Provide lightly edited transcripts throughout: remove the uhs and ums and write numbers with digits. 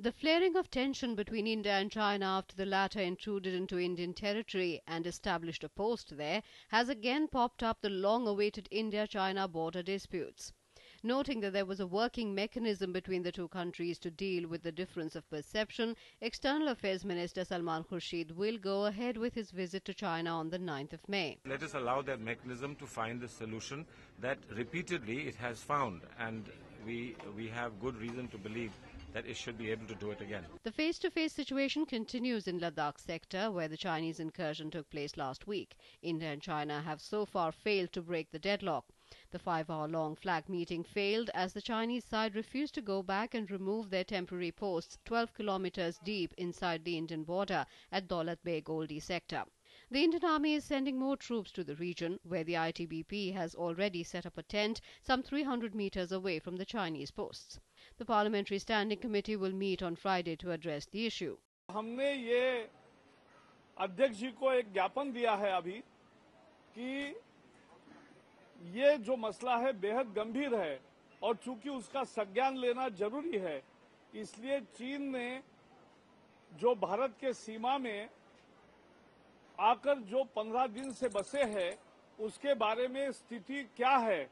The flaring of tension between India and China after the latter intruded into Indian territory and established a post there has again popped up the long-awaited India-China border disputes. Noting that there was a working mechanism between the two countries to deal with the difference of perception, External Affairs Minister Salman Khurshid will go ahead with his visit to China on the 9th of May. Let us allow that mechanism to find the solution that repeatedly it has found, and we have good reason to believe that it should be able to do it again. The face-to-face situation continues in Ladakh sector, where the Chinese incursion took place last week. India and China have so far failed to break the deadlock. The 5-hour-long flag meeting failed as the Chinese side refused to go back and remove their temporary posts 12 kilometers deep inside the Indian border at Daulat Beg Goldi sector. The Indian Army is sending more troops to the region, where the ITBP has already set up a tent some 300 meters away from the Chinese posts. The Parliamentary Standing Committee will meet on Friday to address the issue. हमने ये अध्यक्ष जी को एक ज्ञापन दिया है अभी कि ये जो मसला है बेहद गंभीर है और चूंकि उसका संज्ञान लेना जरूरी है, इसलिए चीन ने जो भारत के सीमा में आकर जो 15 दिन से बसे हैं उसके बारे में स्थिति क्या है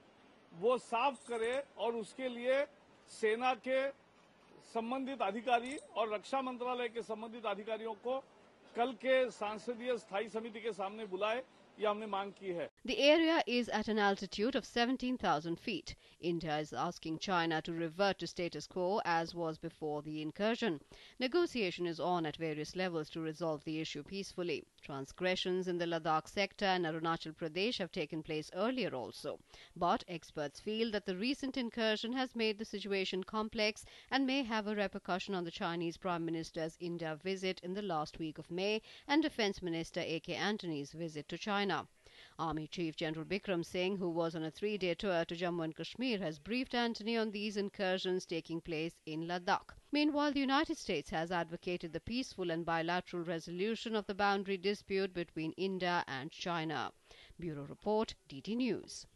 वो साफ करे और उसके लिए सेना के संबंधित अधिकारी और रक्षा मंत्रालय के संबंधित अधिकारियों को कल के सांसदीय स्थायी समिति के सामने बुलाए, ये हमने मांग की है. The area is at an altitude of 17,000 feet. India is asking China to revert to status quo as was before the incursion. Negotiation is on at various levels to resolve the issue peacefully. Transgressions in the Ladakh sector and Arunachal Pradesh have taken place earlier also. But experts feel that the recent incursion has made the situation complex and may have a repercussion on the Chinese Prime Minister's India visit in the last week of May and Defence Minister A.K. Antony's visit to China. Army Chief General Bikram Singh, who was on a 3-day tour to Jammu and Kashmir, has briefed Antony on these incursions taking place in Ladakh. Meanwhile, the United States has advocated the peaceful and bilateral resolution of the boundary dispute between India and China. Bureau Report, DT News.